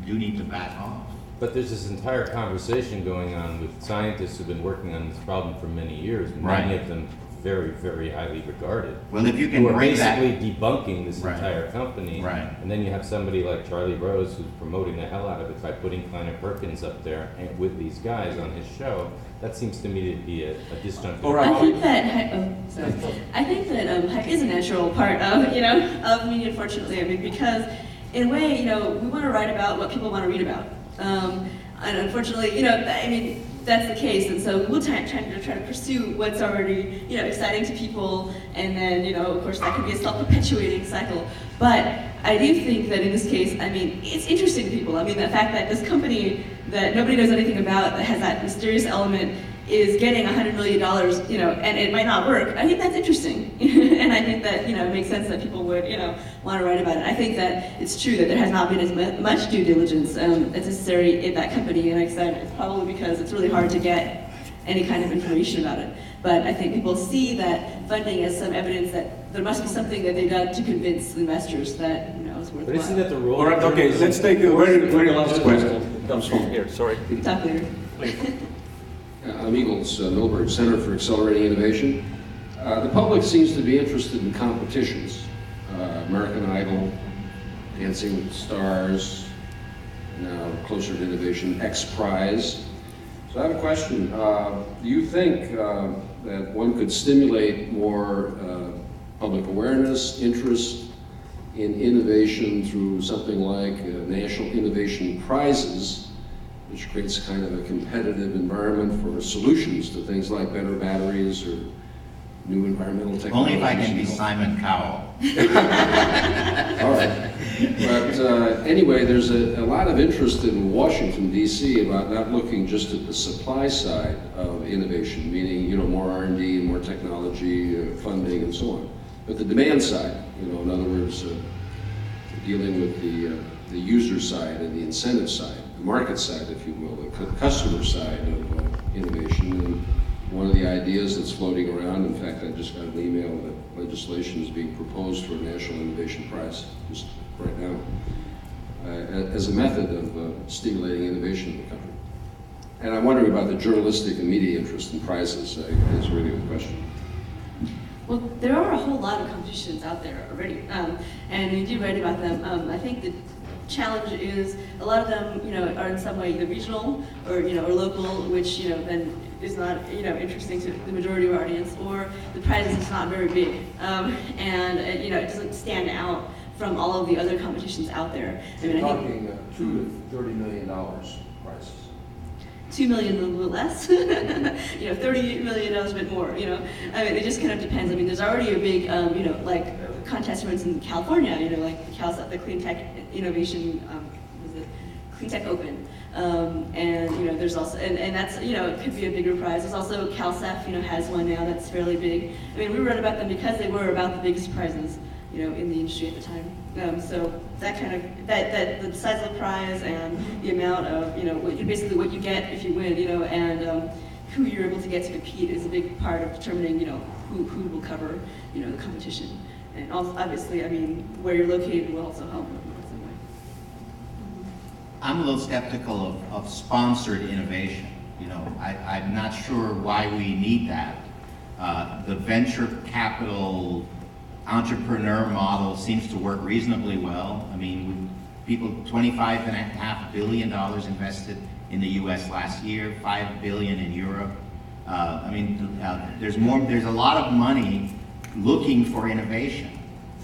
do need to back off. But there's this entire conversation going on with scientists who've been working on this problem for many years, Right. many of them very, very highly regarded. Well, if you can who are bring that- basically debunking this Right. entire company. Right. And then you have somebody like Charlie Rose who's promoting the hell out of it by putting Kleiner Perkins up there and with these guys on his show. That seems to me to be a disjunct. I think that I think that hype is a natural part of of media, unfortunately. I mean, because in a way, we want to write about what people want to read about, and unfortunately, that's the case. And so we'll try to pursue what's already exciting to people, and then of course that can be a self-perpetuating cycle. But I do think that in this case, it's interesting to people. The fact that this company that nobody knows anything about, that has that mysterious element, is getting $100 million, and it might not work. I think that's interesting, and I think that it makes sense that people would want to write about it. I think that it's true that there has not been as much due diligence as necessary in that company, and like I said, it's probably because it's really hard to get any kind of information about it. But I think people see that funding as some evidence that there must be something that they've done to convince investors that it's worthwhile. But isn't that the role? All right, okay, let's take a very last question. Comes from here, sorry. Talk later. I'm Eagles Milberg Center for Accelerating Innovation. The public seems to be interested in competitions. American Idol, Dancing with the Stars, now closer to innovation, X Prize. So I have a question. Do you think that one could stimulate more public awareness, interest in innovation through something like national innovation prizes which creates kind of a competitive environment for solutions to things like better batteries or new environmental technologies. Only if I can be Simon Cowell. All right. But anyway, there's a lot of interest in Washington, D.C. about not looking just at the supply side of innovation, meaning, you know, more R&D and more technology, funding and so on. But the demand side, you know, in other words, dealing with the user side and the incentive side, the market side, if you will, the customer side of innovation. And one of the ideas that's floating around, in fact, I just got an email that legislation is being proposed for a National Innovation Prize, just right now, as a method of stimulating innovation in the country. And I'm wondering about the journalistic and media interest in prizes, is really the question. Well, there are a whole lot of competitions out there already, and we do write about them. I think the challenge is a lot of them, you know, are in some way either regional or, you know, or local, which, you know, then is not, you know, interesting to the majority of our audience, or the prize is not very big, and you know, it doesn't stand out from all of the other competitions out there. I mean, I think $2 to $30 million prizes. 2 million, a little bit less. You know, $30 million a bit more. You know, I mean, it just kind of depends. I mean, there's already a big, you know, like contest, for instance, in California. You know, like the Clean Tech Innovation, was it Clean Tech Open? And you know, there's also, and that's, you know, it could be a bigger prize. There's also CalCEF, you know, has one now that's fairly big. I mean, we wrote about them because they were about the biggest prizes, you know, in the industry at the time. So that kind of, that the size of the prize and the amount of, you know, basically what you get if you win, you know, and who you're able to get to compete is a big part of determining, you know, who will cover, you know, the competition. And also, obviously, I mean, where you're located will also help in some way. I'm a little skeptical of sponsored innovation. You know, I'm not sure why we need that. The venture capital entrepreneur model seems to work reasonably well. I mean, people, $25.5 billion invested in the US last year, $5 billion in Europe. I mean, there's a lot of money looking for innovation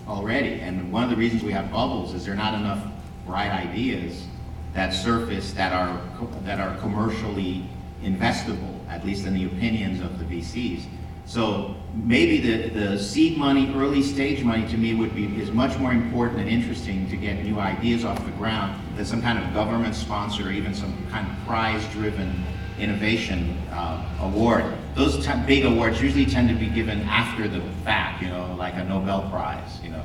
already. And one of the reasons we have bubbles is there are not enough bright ideas that surface that are commercially investable, at least in the opinions of the VCs. So maybe the seed money, early stage money, to me is much more important and interesting to get new ideas off the ground than some kind of government sponsor or even some kind of prize-driven innovation award. Those big awards usually tend to be given after the fact, you know, like a Nobel Prize, you know.